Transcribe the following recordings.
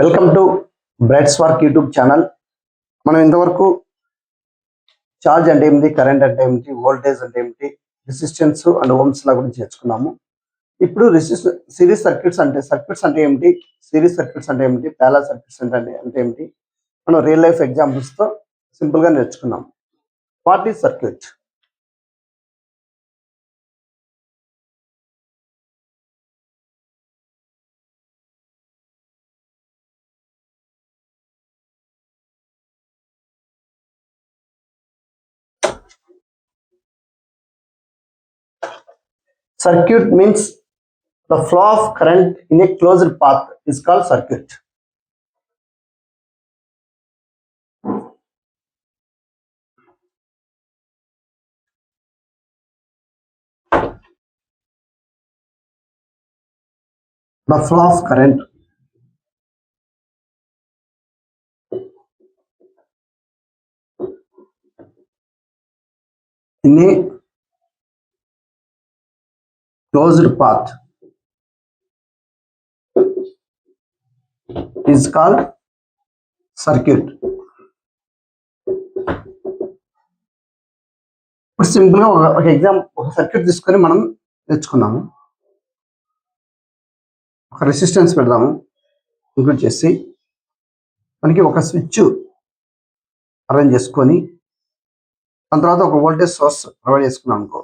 Welcome to bright spark YouTube channel. మనం ఇంతవరకు charge అంటే ఏమిటి, కరెంట్ అంటే ఏమిటి, వోల్టేజ్ అంటే ఏమిటి, రెసిస్టెన్స్ అండ్ ఓమ్స్ లా గురించి నేర్చుకున్నాము. ఇప్పుడు సిరీస్ సర్క్యూట్స్ అంటే ఏమిటి, సిరీస్ సర్క్యూట్స్ అంటే ఏమిటి, ప్యారలల్ సర్క్యూట్స్ అంటే ఏమిటి, మనం రియల్ లైఫ్ ఎగ్జాంపుల్స్ తో సింపుల్ గా నేర్చుకున్నాం. What is circuit? Circuit means the flow of current in a closed path is called circuit. The flow of current in a closed path is called circuit. ఇప్పుడు simple గా ఒక example, ఒక circuit తీసుకొని మనం నేర్చుకున్నాము. ఒక రెసిస్టెన్స్ పెడదాము, include చేసి మనకి ఒక స్విచ్ అరేంజ్ చేసుకొని దాని తర్వాత ఒక వోల్టేజ్ సోర్స్ ప్రొవైడ్ చేసుకున్నాం అనుకో.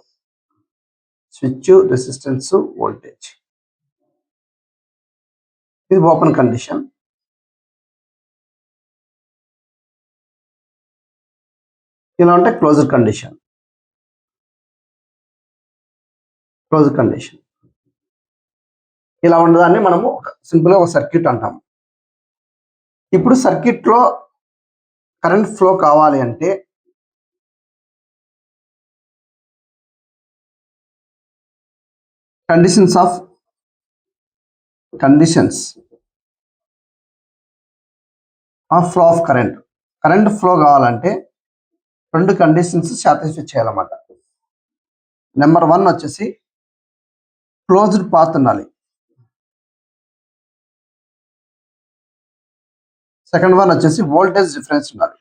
స్విచ్, రెసిస్టెన్స్, వోల్టేజ్, ఇది ఓపెన్ కండిషన్. ఇలా ఉంటే క్లోజ్డ్ కండిషన్. ఇలా ఉండదాన్ని మనము సింపుల్ గా ఒక సర్క్యూట్ అంటాము. ఇప్పుడు సర్క్యూట్ లో కరెంట్ ఫ్లో కావాలి అంటే conditions of flow of current flow కావాలంటే రెండు కండిషన్స్ సాటిస్ఫై చేయాలన్నమాట. నెంబర్ 1 వచ్చేసి క్లోజ్డ్ పాత్ ఉండాలి. సెకండ్ వన్ వచ్చేసి వోల్టేజ్ డిఫరెన్స్ ఉండాలి.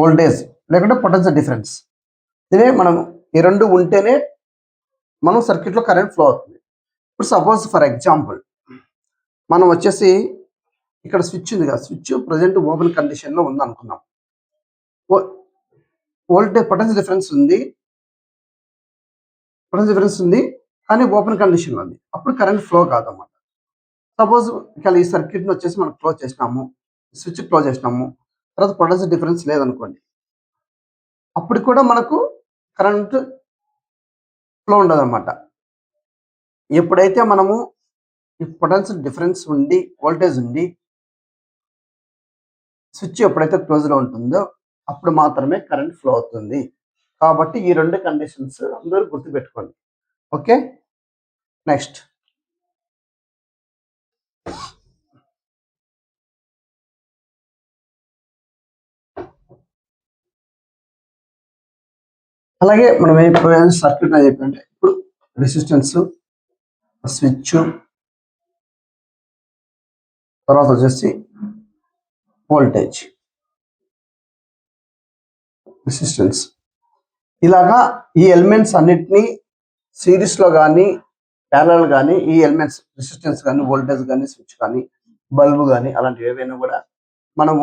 వోల్టేజ్ లేకుంటే పొటెన్షియల్ డిఫరెన్స్, ఇదే మనం ఈ రెండు ఉంటేనే మనం సర్క్యూట్లో కరెంట్ ఫ్లో అవుతుంది. ఇప్పుడు సపోజ్ ఫర్ ఎగ్జాంపుల్ మనం వచ్చేసి ఇక్కడ స్విచ్ ఉంది కదా, స్విచ్ ప్రజెంట్ ఓపెన్ కండిషన్లో ఉంది అనుకున్నాం. పొటెన్షియల్ డిఫరెన్స్ ఉంది కానీ ఓపెన్ కండిషన్లో ఉంది. అప్పుడు కరెంట్ ఫ్లో కాదన్నమాట. సపోజ్ ఇక్కడ ఈ సర్క్యూట్ని వచ్చేసి మనం క్లోజ్ చేసినాము, స్విచ్ క్లోజ్ చేసినాము, తర్వాత పొటెన్షియల్ డిఫరెన్స్ లేదనుకోండి, అప్పుడు కూడా మనకు కరెంట్ ఫ్లో ఉండదు అనమాట. ఎప్పుడైతే మనము ఈ పొటెన్షియల్ డిఫరెన్స్ ఉండి వోల్టేజ్ ఉండి స్విచ్ ఎప్పుడైతే క్లోజ్లో ఉంటుందో అప్పుడు మాత్రమే కరెంట్ ఫ్లో అవుతుంది. కాబట్టి ఈ రెండు కండిషన్స్ అందరూ గుర్తుపెట్టుకోండి. ఓకే, నెక్స్ట్ అలాగే మనం ఇప్పుడు సర్క్యూట్ అని చెప్పండి. ఇప్పుడు రెసిస్టెన్స్, స్విచ్, తర్వాత వచ్చేసి వోల్టేజ్, రెసిస్టెన్స్, ఇలాగా ఈ ఎలిమెంట్స్ అన్నిటినీ సిరీస్లో కానీ ప్యారలల్ కానీ ఈ ఎలిమెంట్స్ రెసిస్టెన్స్ కానీ వోల్టేజ్ కానీ స్విచ్ కానీ బల్బు కానీ అలాంటివి ఏవైనా కూడా మనం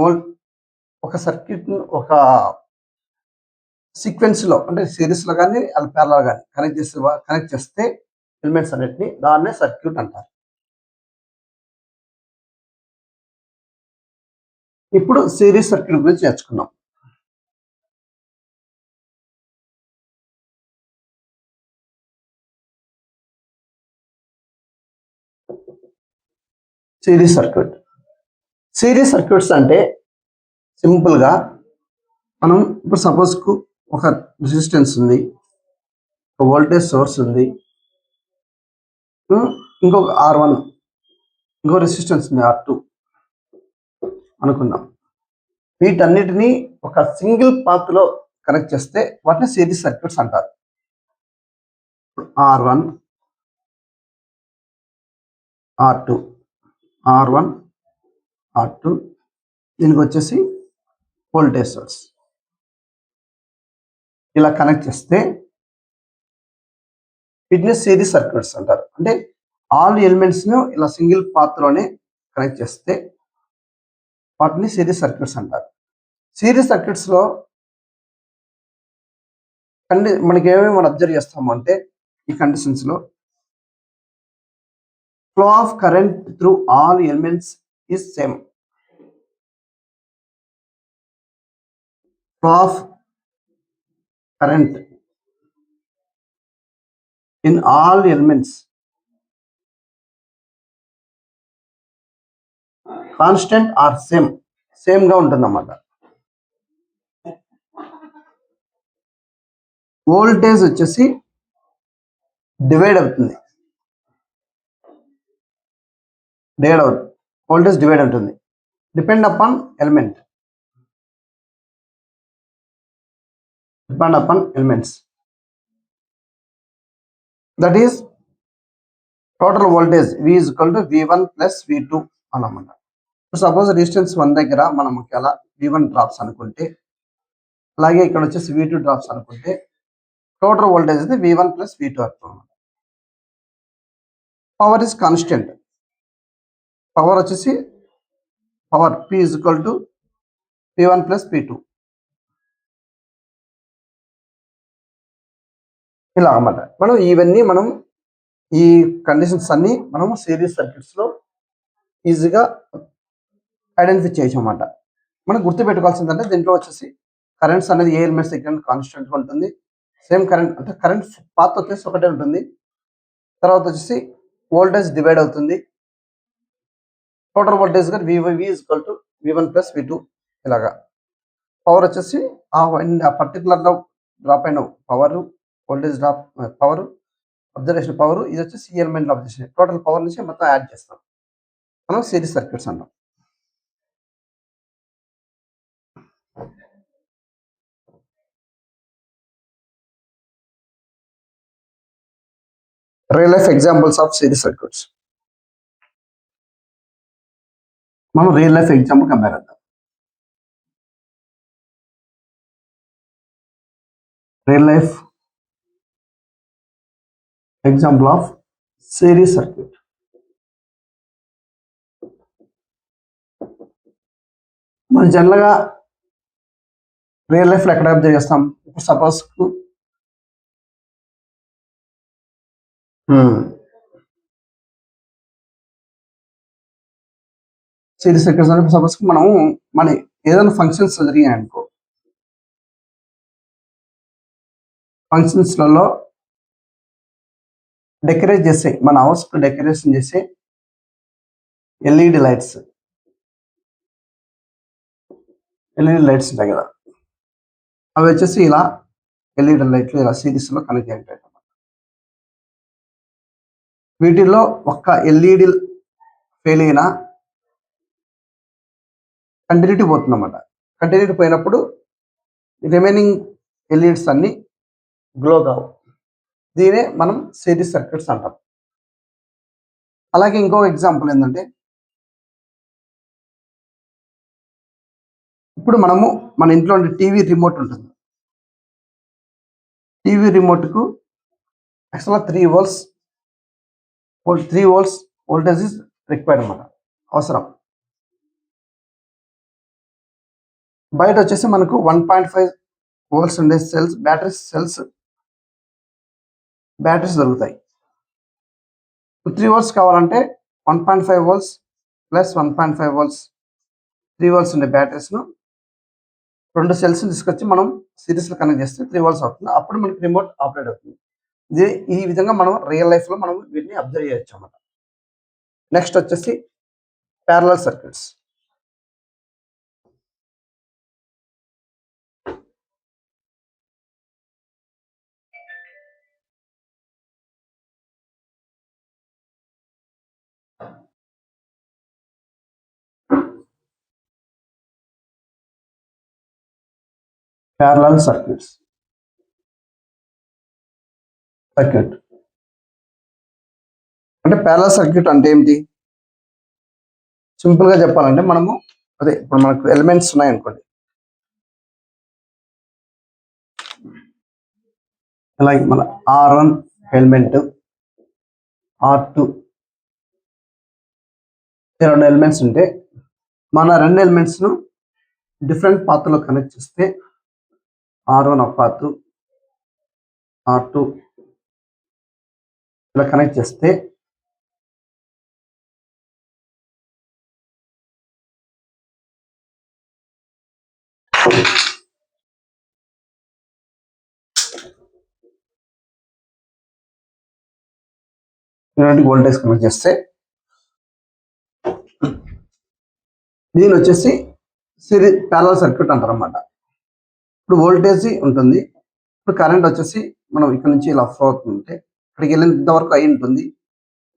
ఒక సర్క్యూట్ ఒక సీక్వెన్స్లో అంటే సిరీస్లో కానీ అలా ప్యారలల్ కానీ కనెక్ట్ చేస్తే ఎలిమెంట్స్ అన్నిటిని దాన్నే సర్క్యూట్ అంటారు. ఇప్పుడు సిరీస్ సర్క్యూట్ గురించి నేర్చుకున్నాం. సిరీస్ సర్క్యూట్స్ అంటే సింపుల్గా మనం ఇప్పుడు సపోజ్కు ఒక రెసిస్టెన్స్ ఉంది, ఒక వోల్టేజ్ సోర్స్ ఉంది, ఇంకొక R1, ఇంకో రెసిస్టెన్స్ ఉంది R2 అనుకుందాం. వీటన్నిటినీ ఒక సింగిల్ పాత్లో కనెక్ట్ చేస్తే వాటిని సిరీస్ సర్క్యూట్స్ అంటారు. R1, R2, R1, R2, దీనికి వచ్చేసి వోల్టేజ్ సోర్స్. ఇలా కనెక్ట్ చేస్తే వీటిని సిరీస్ సర్క్యూట్స్ అంటారు. అంటే ఆల్ ఎలిమెంట్స్ను ఇలా సింగిల్ పాత్లోనే కనెక్ట్ చేస్తే వాటిని సిరీస్ సర్క్యూట్స్ అంటారు. సిరీస్ సర్క్యూట్స్లో మనకి ఏమేమి మనం అబ్జర్వ్ చేస్తాము అంటే ఈ కండిషన్స్లో flow of current through all elements is same. Flow of current in all elements constant or same గా ఉంటుందన్నమాట. వోల్టేజ్ వచ్చేసి డివైడ్ అవుతుంది, వోల్టేజ్ డివైడ్ ఉంటుంది depend upon elements. That is total voltage V is equal to V1 plus V2 అన్నమాట. Suppose resistance 1 దగ్గర మనం ఒకవేళ V1 drops అనుకుంటే, అలాగే ఇక్కడ వచ్చేసి V2 డ్రాప్స్ అనుకుంటే, టోటల్ వోల్టేజ్ అయితే V1 plus V2 అవుతుంది. Power is constant. పవర్ వచ్చేసి P is equal to P1 plus P2. ఇలా అన్నమాట. మనం ఇవన్నీ ఈ కండిషన్స్ అన్ని మనము సిరీస్ సర్క్యూట్స్ లో ఈజీగా ఐడెంటిఫై చేయొచ్చు అన్నమాట. మనం గుర్తుపెట్టుకోవాల్సిందంటే దీంట్లో వచ్చేసి కరెంట్స్ అనేది ఏ ఎలిమెంట్స్ దగ్గర కాన్స్టెంట్ గా ఉంటుంది. సేమ్ కరెంట్ అంటే కరెంట్ పాత్ వచ్చేసి ఒకటే ఉంటుంది. తర్వాత వచ్చేసి వోల్టేజ్ డివైడ్ అవుతుంది. టోటల్ వోల్టేజ్ గా V is equal to V1 plus V2 ఇలాగా. పవర్ వచ్చేసి ఆ పర్టికులర్ డ్రాప్ అయిన power, voltage drop power, observation power, ఇది వచ్చేసి ఈ ఎలిమెంట్ అబ్జర్వేషన్ టోటల్ పవర్ నుంచి మొత్తం యాడ్ చేస్తాం. మనం సిరీస్ సర్క్యూట్స్ అంటాం. Real life examples of series circuits. మనం రియల్ లైఫ్ ఎగ్జాంపుల్ కంపేర్ చేద్దాం. Real life example of series circuit. మనం జనరల్గా రియల్ లైఫ్లో ఎక్కడ అబ్జర్వ్ చేస్తాం? ఇప్పుడు సపోజ్ సిరీస్ సర్క్యూట్స్ అంటే సపోజ్ మనము ఏదైనా ఫంక్షన్స్ జరిగాయి అనుకో, ఫంక్షన్స్లలో డెకరేట్ చేసే మన హౌస్ డెకరేషన్ చేసే ఎల్ఈడి లైట్స్ ఉంటాయి కదా, అవి వచ్చేసి ఇలా ఎల్ఈడి లైట్లు ఇలా సిరీస్లో కనెక్ట్ అయ్యాయి. వీటిల్లో ఒక్క ఎల్ఈడి ఫెయిల్ అయినా కంటిన్యూటీ పోతుందన్నమాట. కంటిన్యూటీ పోయినప్పుడు రిమైనింగ్ ఎల్ఈడిస్ అన్ని గ్లో కావు. దీనే మనం సిరీస్ సర్క్యూట్స్ అంటాం. అలాగే ఇంకొక ఎగ్జాంపుల్ ఏంటంటే, ఇప్పుడు మనము మన ఇంట్లో టీవీ రిమోట్ ఉంటుంది. టీవీ రిమోట్కు యాక్చువల్గా 3 volts వోల్టేజ్ ఇస్ రిక్వైర్డ్ అన్నమాట, అవసరం. బయట వచ్చేసి మనకు 1.5 volts ఉండే బ్యాటరీస్ దొరుకుతాయి. 3 volts కావాలంటే 1.5 volts ప్లస్ 1.5 volts 3 volts ఉండే బ్యాటరీస్ను 2 cells తీసుకొచ్చి మనం సిరీస్లో కనెక్ట్ చేస్తే 3 volts అవుతుంది. అప్పుడు మనకి రిమోట్ ఆపరేట్ అవుతుంది. ఈ విధంగా మనం రియల్ లైఫ్లో మనం వీటిని అబ్జర్వ్ చేయొచ్చు అన్నమాట. నెక్స్ట్ వచ్చేసి ప్యారలల్ సర్క్యూట్స్. ప్యారలల్ సర్క్యూట్ అంటే ప్యారలల్ సర్క్యూట్ అంటే ఏంటి? సింపుల్ గా చెప్పాలంటే మనము అదే ఇప్పుడు మనకు ఎలిమెంట్స్ ఉన్నాయనుకోండి, అలాగే మన R1 ఎలిమెంట్, R2 రెండు ఎలిమెంట్స్ ఉంటే మన రెండు ఎలిమెంట్స్ ను డిఫరెంట్ పాత్ లో కనెక్ట్ చేస్తే R1 ఒక పాత్, R2 ఇలా కనెక్ట్ చేస్తే ఇలాంటి వోల్టేజ్ కనెక్ట్ చేస్తే దీని వచ్చేసి సిరీస్ ప్యారలల్ సర్క్యూట్ అంటారు అన్నమాట. ఇప్పుడు వోల్టేజ్ ఉంటుంది, ఇప్పుడు కరెంట్ వచ్చేసి మనం ఇక్కడ నుంచి ఇలా ఫ్లో అవుతుంటే ఇక్కడికి వెళ్ళేంత వరకు I ఉంటుంది,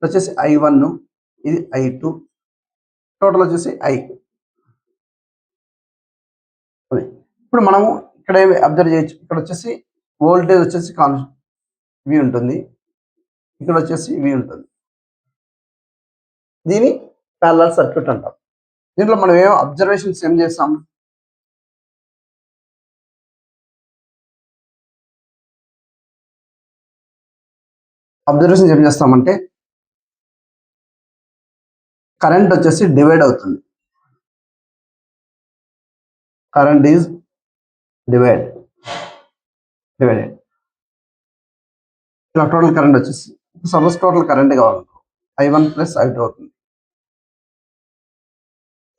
వచ్చేసి I1, ఇది I2, టోటల్ వచ్చేసి I. ఇప్పుడు మనము ఇక్కడ అబ్జర్వ్ చేయొచ్చు, ఇక్కడ వచ్చేసి వోల్టేజ్ వచ్చేసి V ఉంటుంది, ఇక్కడ వచ్చేసి V ఉంటుంది. దీని ప్యారలల్ సర్క్యూట్ అంటాం. దీంట్లో మనం ఏం అబ్జర్వేషన్స్ ఏం చేస్తాం? అబ్జర్వేషన్ ఏం చేస్తామంటే కరెంట్ వచ్చేసి డివైడ్ అవుతుంది, కరెంట్ ఈజ్ డివైడెడ్. ఇలా టోటల్ కరెంట్ వచ్చేసి సపోజ్ టోటల్ కరెంట్ కావాలనుకో I1 ప్లస్ I2 అవుతుంది.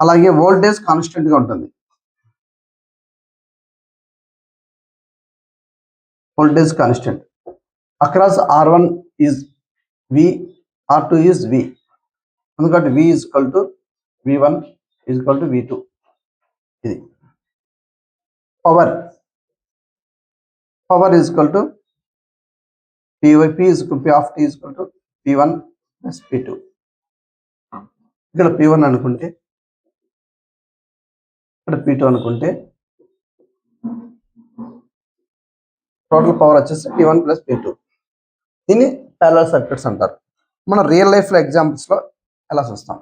అలాగే వోల్టేజ్ కాన్స్టెంట్ గా ఉంటుంది, voltage constant across R1 is V, R2 is V. ఎందుకంటే V is equal to V1 is equal to V2. ఇది power is equal to P is P of T is equal to P1 plus P2. ఇక్కడ P1 అనుకుంటే ఇక్కడ P2 అనుకుంటే total power వచ్చేసి P1 plus P2. దీన్ని parallel circuits అంటారు. మన real life లో ఎగ్జాంపుల్స్ లో ఎలా చూస్తాం.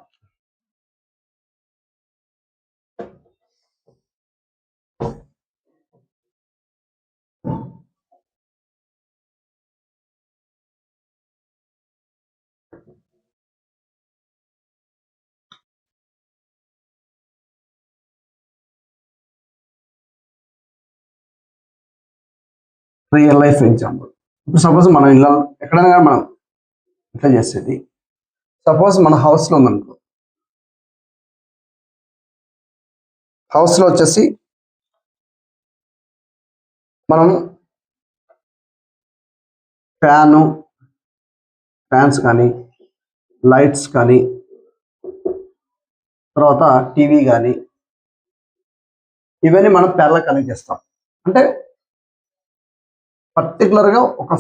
రియల్ లైఫ్ ఎగ్జాంపుల్, ఇప్పుడు సపోజ్ మనం ఇలా ఎక్కడైనా మనం ఇట్లా చేసేది, సపోజ్ మన హౌస్లో ఉందనుకో, హౌస్లో వచ్చేసి మనం ఫ్యాన్స్ కానీ లైట్స్ కానీ తర్వాత టీవీ కానీ ఇవన్నీ మనం ప్యారలల్ కనెక్ట్ చేస్తాం. అంటే పర్టికులర్గా ఒక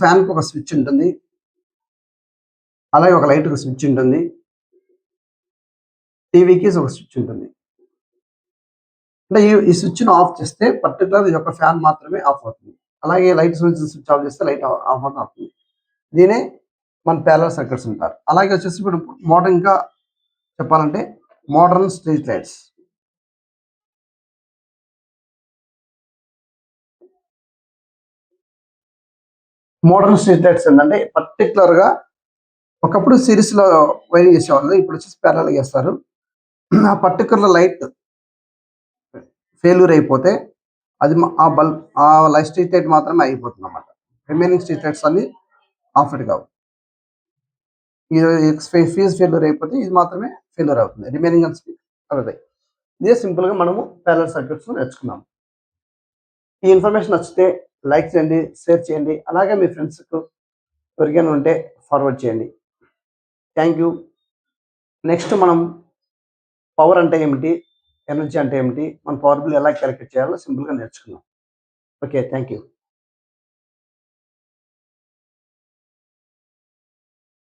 ఫ్యాన్కి ఒక స్విచ్ ఉంటుంది, అలాగే ఒక లైట్కి స్విచ్ ఉంటుంది, టీవీకి ఒక స్విచ్ ఉంటుంది. అంటే ఈ స్విచ్ను ఆఫ్ చేస్తే పర్టికులర్ ఇది ఒక ఫ్యాన్ మాత్రమే ఆఫ్ అవుతుంది, అలాగే లైట్ స్విచ్ ఆఫ్ చేస్తే లైట్ ఆఫ్ అవుతుంది. దీనే మన ప్యారలల్ సర్క్యూట్స్ అంటారు. అలాగే వచ్చేసి ఇప్పుడు మోడర్న్గా చెప్పాలంటే modern street lights. Modern street lights ఏంటంటే పర్టికులర్గా ఒకప్పుడు సిరీస్లో వైరింగ్ చేసేవాళ్ళు, ఇప్పుడు వచ్చేసి ప్యారలల్ చేస్తారు. ఆ పర్టికులర్ లైట్ ఫెయిల్యూర్ అయిపోతే అది ఆ లైట్ స్ట్రీట్ లైట్ మాత్రమే అయిపోతుంది అన్నమాట. రిమైనింగ్ స్ట్రీట్ లైట్స్ అన్ని ఆఫ్ కావు. ఫీజ్ ఫెయిల్యూర్ అయిపోతే ఇది మాత్రమే ఫెయిల్యూర్ అవుతుంది, రిమైనింగ్ అన్ని అవుతాయి. ఇదే సింపుల్గా మనము ప్యారలల్ సర్క్యూట్స్ నేర్చుకున్నాము. ఈ ఇన్ఫర్మేషన్ నచ్చితే లైక్ చేయండి, షేర్ చేయండి, అలాగే మీ ఫ్రెండ్స్కు ఎవరికైనా ఉంటే ఫార్వర్డ్ చేయండి. Thank you. నెక్స్ట్ మనం పవర్ అంటే ఏమిటి, ఎనర్జీ అంటే ఏమిటి, మన పవర్ బిల్ ఎలా క్యాలిక్యులేట్ చేయాలో సింపుల్గా నేర్చుకున్నాం. Okay, thank you.